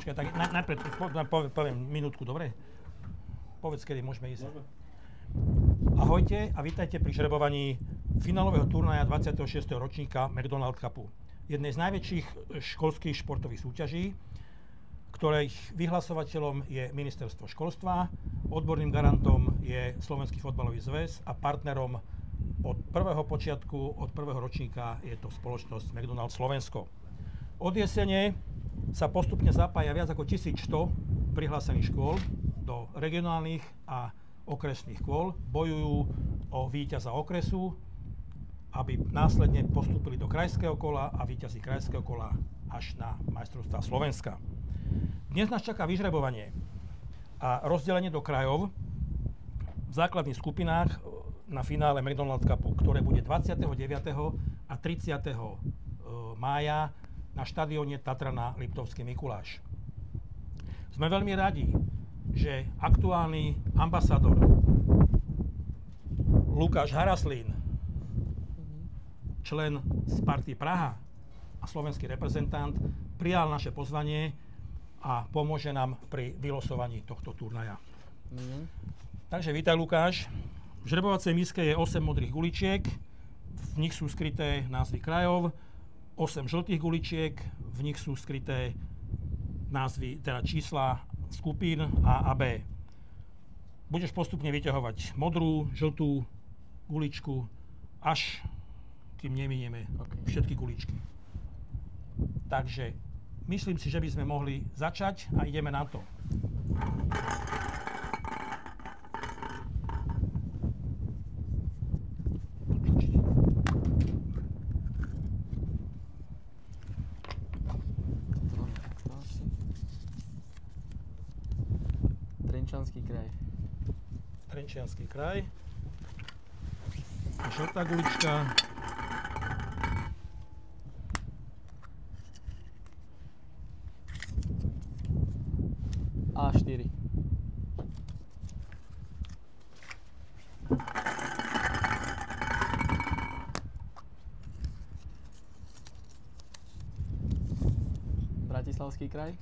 Počkaj, tak najprv poviem minútku, dobre? Povedz, kedy môžeme ísť. Ahojte a vítajte pri žrebovaní finálového turnaja 26. ročníka McDonald Cupu. Jednej z najväčších školských športových súťaží, ktorých vyhlasovateľom je Ministerstvo školstva, odborným garantom je Slovenský fotbalový zväz a partnerom od prvého počiatku, od prvého ročníka je to spoločnosť McDonald Slovensko. Od jesene sa postupne zapája viac ako 1100 prihlásených škôl do regionálnych a okresných škôl. Bojujú o víťaza okresu, aby následne postúpili do krajského kola a víťazi krajského kola až na majstrovstvá Slovenska. Dnes nás čaká vyžrebovanie a rozdelenie do krajov v základných skupinách na finále McDonald Cupu, ktoré bude 29. a 30. mája na štadióne Tatrana Liptovský Mikuláš. Sme veľmi radi, že aktuálny ambasádor Lukáš Haraslín, člen Sparty Praha a slovenský reprezentant, prijal naše pozvanie a pomôže nám pri vylosovaní tohto turnaja. Takže vítaj, Lukáš. V žrebovacej miske je 8 modrých guličiek, v nich sú skryté názvy krajov, 8 žltých guličiek, v nich sú skryté názvy, teda čísla skupín A a B. Budeš postupne vyťahovať modrú, žltú guličku, až kým neminieme všetky guličky. Takže myslím si, že by sme mohli začať a ideme na to. Trenčiansky kraj. Trenčiansky kraj. Žltá gulička. A4. Bratislavský kraj.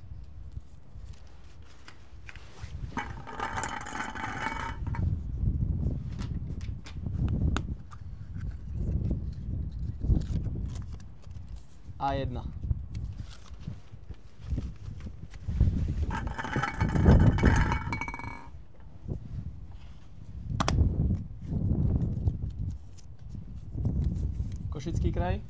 A1. Košický kraj.